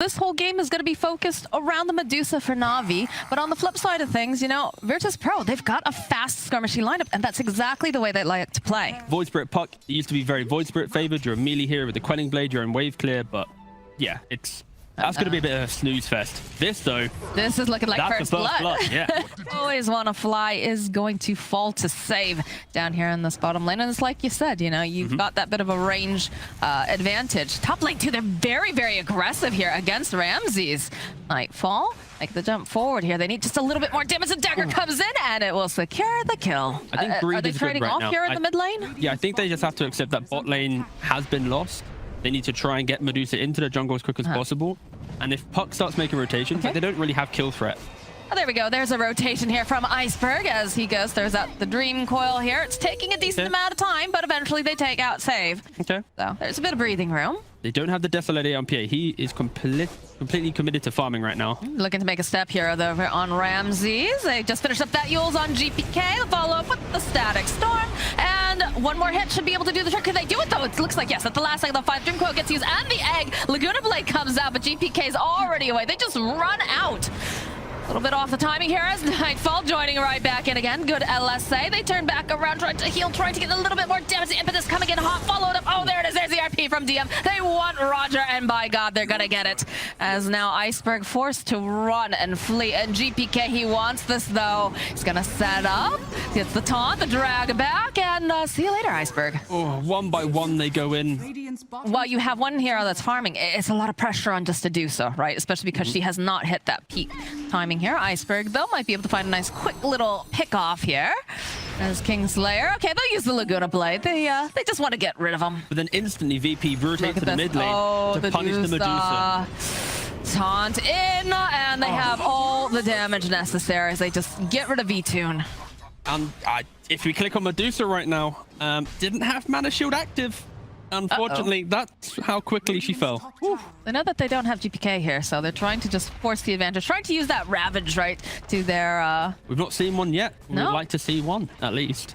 This whole game is going to be focused around the Medusa for Navi, but on the flip side of things, you know, Virtus Pro, they've got a fast skirmishy lineup, and that's exactly the way they like to play. Void Spirit Puck used to be very Void Spirit favored. You're a melee here with the Quelling Blade, you're in wave clear, but yeah, that's going to be a bit of a snooze fest. This, though... This is looking like first blood. Yeah. Always want to fly is going to fall to save down here in this bottom lane. And it's like you said, you know, you've got that bit of a range advantage. Top lane, too, they're very, very aggressive here against Ramses. Nightfall, make the jump forward here. They need just a little bit more damage. The dagger comes in, and it will secure the kill. I think are they trading off here in the mid lane? Yeah, I think they just have to accept that bot lane has been lost. They need to try and get Medusa into the jungle as quick as possible. And if Puck starts making rotations, like, they don't really have kill threat. Oh, there we go. There's a rotation here from Iceberg as he goes. There's the Dream Coil here. It's taking a decent amount of time, but eventually they take out save. Okay. So there's a bit of breathing room. They don't have the Desolate on PA. He is completely committed to farming right now. Looking to make a step here over on Ramses. They just finished up that Yules on GPK. The follow-up with the Static Storm. And one more hit should be able to do the trick. Can they do it, though? It looks like, yes, at the last second, the 5 Dream Coil gets used. And the egg. Laguna Blade comes out, but GPK's already away. They just run out. A little bit off the timing here as Nightfall joining right back in again. Good LSA. They turn back around, trying to heal, trying to get a little bit more damage. The impetus coming in hot, followed up. Oh, there it is. There's the RP from DM. They want Roger, and by God, they're going to get it. As now Iceberg forced to run and flee. And GPK, he wants this, though. He's going to set up. Gets the taunt, the drag back, and see you later, Iceberg. Oh, one by one they go in. Well, you have one hero that's farming. It's a lot of pressure on just to do so, right? Especially because she has not hit that peak timing here. Iceberg, though, might be able to find a nice quick little pick off here. There's Kingslayer. Okay, they'll use the Laguna Blade. They just want to get rid of him. But then instantly VP rotate to the mid lane to punish the Medusa. Taunt in, and they have all the damage necessary as they just get rid of V-Tune. And if we click on Medusa right now, didn't have Mana Shield active. Unfortunately, that's how quickly she fell. Whew. They know that they don't have GPK here, so they're trying to just force the advantage, trying to use that Ravage, right, to their... We've not seen one yet. No? We'd like to see one, at least.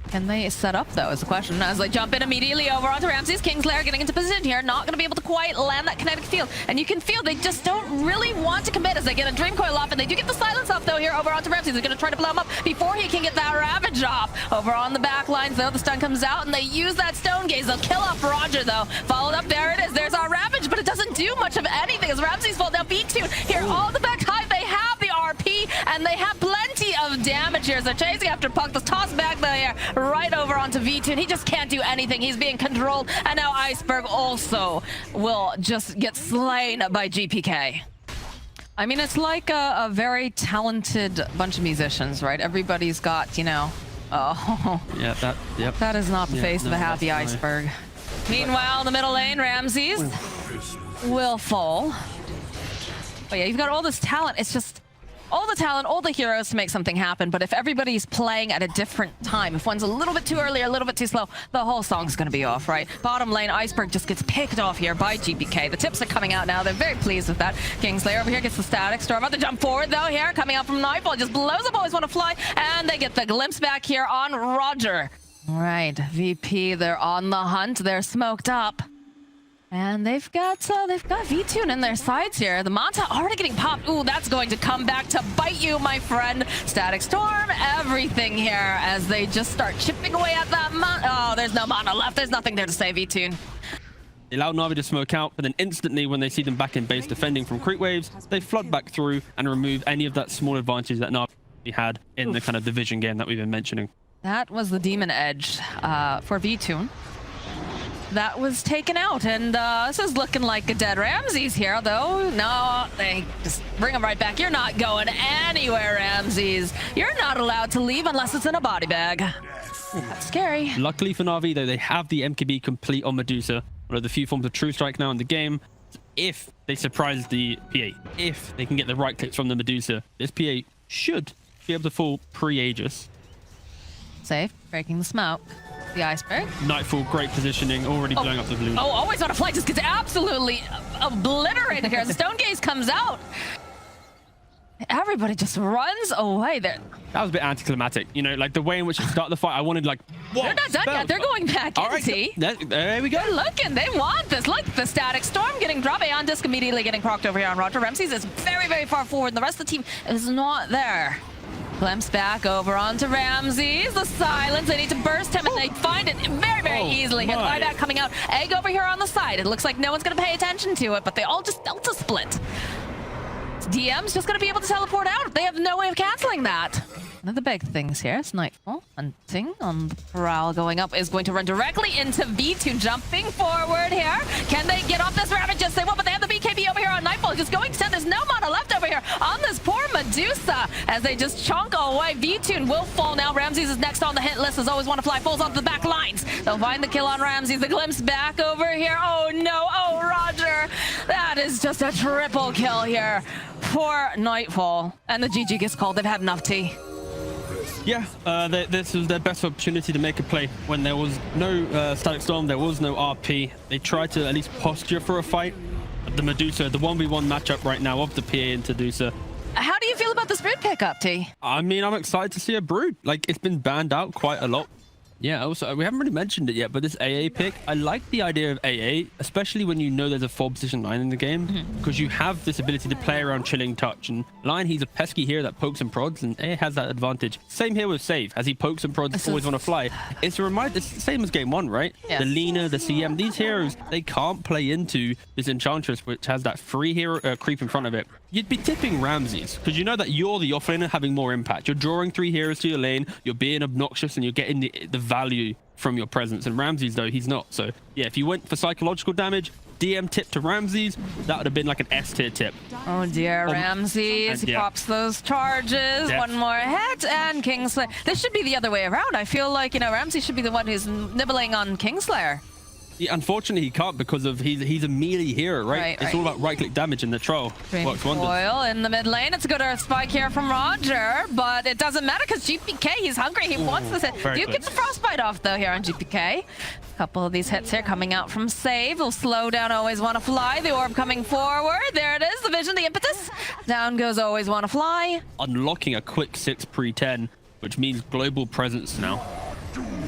Can they set up, though, is the question. As they jump in immediately over onto Ramses. Kingslayer getting into position here. Not going to be able to quite land that kinetic field. And you can feel they just don't really want to commit as they get a Dream Coil off. And they do get the silence off, though, here over onto Ramses. They're going to try to blow him up before he can get that Ravage off. Over on the back lines, though, the stun comes out. And they use that Stone Gaze. They'll kill off Roger, though. Followed up. There it is. There's our Ravage. But it doesn't do much of anything as Ramses falls. Now, V2 here all the back high. They have the RP. And they have plenty of damage here. So they're chasing after Puck. The toss back there right over onto V2, and he just can't do anything. He's being controlled, and now Iceberg also will just get slain by GPK. I mean, it's like a very talented bunch of musicians, right? Everybody's got, you know, Yeah, that is not the face of a happy Iceberg. Meanwhile, in the middle lane, Ramses will fall. But yeah, you've got all this talent. It's just all the talent, all the heroes to make something happen. But if everybody's playing at a different time, if one's a little bit too early or a little bit too slow, the whole song's going to be off, right? Bottom lane, Iceberg just gets picked off here by GPK. The tips are coming out now. They're very pleased with that. Kingslayer over here gets the Static Storm. About to jump forward, though, here. Coming out from Nightfall. Just blows up. Always want to fly. And they get the glimpse back here on Roger. All right, VP, they're on the hunt. They're smoked up. And they've got V-Tune in their sides here. The Manta already getting popped. Ooh, that's going to come back to bite you, my friend. Static Storm, everything here as they just start chipping away at that Manta. Oh, there's no Mana left. There's nothing there to save V-Tune. They allow Navi to smoke out, but then instantly when they see them back in base defending from creep waves, they flood back through and remove any of that small advantage that Navi had in the kind of division game that we've been mentioning. That was the Demon Edge for V-Tune. That was taken out, and this is looking like a dead Ramses here, though. No, they just bring him right back. You're not going anywhere, Ramses. You're not allowed to leave unless it's in a body bag. That's scary. Luckily for Navi, though, they have the MKB complete on Medusa, one of the few forms of True Strike now in the game. If they surprise the PA, if they can get the right clicks from the Medusa, this PA should be able to fall pre-Aegis. Safe, breaking the smoke. The Iceberg. Nightfall, great positioning, already blowing up the blue. Oh, always on a flight, just gets absolutely obliterated here. The Stone Gaze comes out. Everybody just runs away there. That was a bit anticlimactic. You know, like the way in which it started the fight, I wanted like, whoa, They're not done yet. They're going back in, T. There we go. They're looking. They want this. Look, the static storm getting dropped. On disc immediately getting procced over here on Roger. Ramses is very, very far forward. And the rest of the team is not there. Glimpse back over onto Ramses. The silence. They need to burst him, and they find it very, very easily. And buyback coming out. Egg over here on the side. It looks like no one's going to pay attention to it, but they all just delta split. DM's just going to be able to teleport out. They have no way of canceling that. One of the big things here is Nightfall. Hunting on the prowl going up is going to run directly into V2 jumping forward here. Can they get off this Ravage? Yes, they will, but they have the BKB over here on Nightfall. Just going to 10. There's no mana left over here on this poor Medusa as they just chunk away. V2 will fall now. Ramses is next on the hit list as always want to fly. Falls onto the back lines. They'll find the kill on Ramses. The glimpse back over here. Oh no. Oh, Roger. That is just a triple kill here. Poor Nightfall. And the GG gets called. They've had enough tea. Yeah, this was their best opportunity to make a play. When there was no static storm, there was no RP. They tried to at least posture for a fight. The Medusa, the 1v1 matchup right now of the PA into Medusa. How do you feel about this Brood pickup, T? I mean, I'm excited to see a Brood. Like, it's been banned out quite a lot. Yeah, also, we haven't really mentioned it yet, but this AA pick, I like the idea of AA, especially when you know there's a 4-position line in the game, because you have this ability to play around chilling touch. And Line, he's a pesky hero that pokes and prods, and AA has that advantage. Same here with Save, as he pokes and prods, always want to fly. It's the same as game 1, right? Yes. The Lina, the CM, these heroes, they can't play into this Enchantress, which has that free hero creep in front of it. You'd be tipping Ramses, because you know that you're the offlaner having more impact. You're drawing 3 heroes to your lane, you're being obnoxious, and you're getting the value from your presence. And Ramses, though, he's not. So, yeah, if you went for psychological damage, DM tip to Ramses, that would have been like an S tier tip. Oh dear, Ramses. He pops those charges. One more hit, and Kingslayer. This should be the other way around. I feel like, you know, Ramses should be the one who's nibbling on Kingslayer. Yeah, unfortunately, he can't because of he's a melee hero, right? It's all about right-click damage in the troll. Works wonders. Foil in the mid lane. It's a good earth spike here from Roger, but it doesn't matter because GPK, he's hungry. He wants this hit. Do you get the frostbite off, though, here on GPK? A couple of these hits here coming out from Save. Will slow down, always want to fly. The orb coming forward. There it is. The vision, the impetus. Down goes always want to fly. Unlocking a quick 6 pre-10, which means global presence now.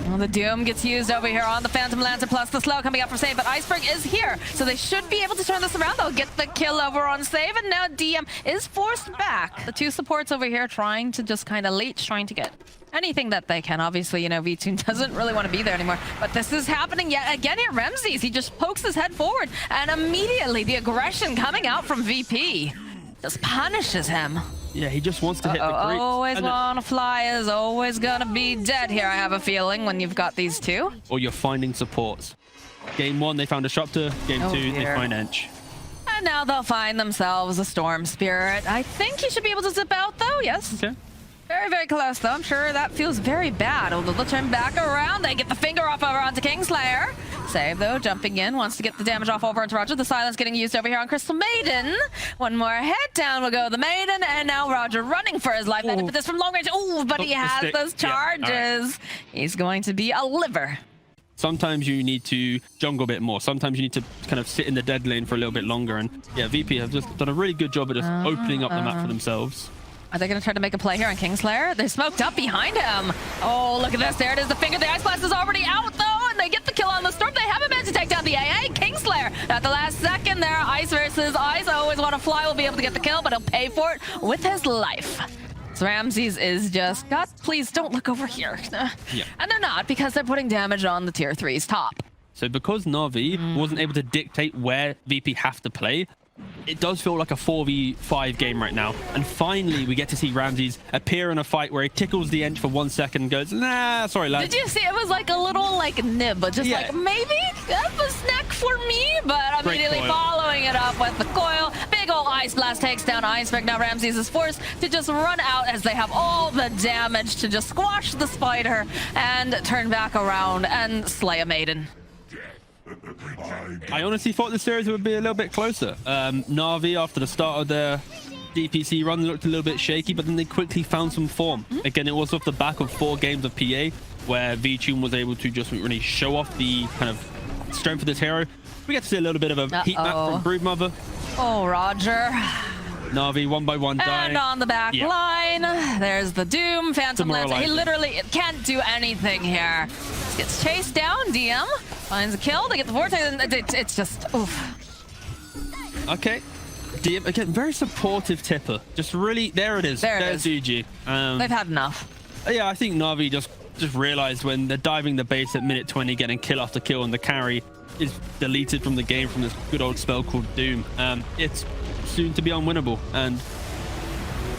Well, the Doom gets used over here on the Phantom Lancer, plus the slow coming up from Save, but Iceberg is here, so they should be able to turn this around. They'll get the kill over on Save, and now DM is forced back. The 2 supports over here trying to just kind of leech, trying to get anything that they can. Obviously, you know, V2 doesn't really want to be there anymore, but this is happening yet again here. Ramses, he just pokes his head forward, and immediately the aggression coming out from VP just punishes him. Yeah, he just wants to hit the creep. Always wanna fly is always gonna be dead here, I have a feeling, when you've got these 2. Or you're finding supports. Game 1, they found a Disruptor. Game 2, they find Ench. And now they'll find themselves a Storm Spirit. I think he should be able to zip out, though. Yes. Okay. Very, very close, though. I'm sure that feels very bad. Although they'll turn back around. They get the finger off over onto Kingslayer. Save, though, jumping in. Wants to get the damage off over onto Roger. The silence getting used over here on Crystal Maiden. One more hit. Down will go the Maiden. And now Roger running for his life. That impetus from long range. Ooh, but he has those charges. Yeah, right. He's going to be a liver. Sometimes you need to jungle a bit more. Sometimes you need to kind of sit in the dead lane for a little bit longer. And yeah, VP have just done a really good job of just opening up the map for themselves. Are they going to try to make a play here on Kingslayer? They're smoked up behind him. Oh, look at this. There it is. The finger. The Ice Blast is already out, though, and they get the kill on the Storm. They haven't managed to take down the AA. Kingslayer at the last second there. Ice versus Ice. Always want to fly. Will be able to get the kill, but he'll pay for it with his life. So Ramses is just, God, please don't look over here. Yeah. And they're not, because they're putting damage on the tier 3's top. So because Navi wasn't able to dictate where VP have to play, it does feel like a 4v5 game right now. And finally, we get to see Ramses appear in a fight where he tickles the Ench for 1 second and goes, nah, sorry, lad. Did you see? It was like a little, like, nib, but just like, maybe that's a snack for me. But immediately following it up with the coil. Big ol' Ice Blast takes down Iceberg. Now Ramses is forced to just run out as they have all the damage to just squash the spider and turn back around and slay a Maiden. I honestly thought the series would be a little bit closer. Navi, after the start of their DPC run, looked a little bit shaky, but then they quickly found some form. Again, it was off the back of 4 games of PA, where VTune was able to just really show off the kind of strength of this hero. We get to see a little bit of a heat map from Broodmother. Oh, Roger. Navi one by one dying. And on the back line, there's the Doom. Phantom Lance. He literally can't do anything here. Just gets chased down. DM finds a kill. They get the vortex, and it's just oof. Okay. DM again, very supportive tipper. Just really, there it is. There's GG. They've had enough. Yeah, I think Navi just realized when they're diving the base at minute 20, getting kill after kill, and the carry is deleted from the game from this good old spell called Doom. It's soon to be unwinnable. And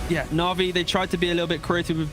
yeah, Navi, they tried to be a little bit creative with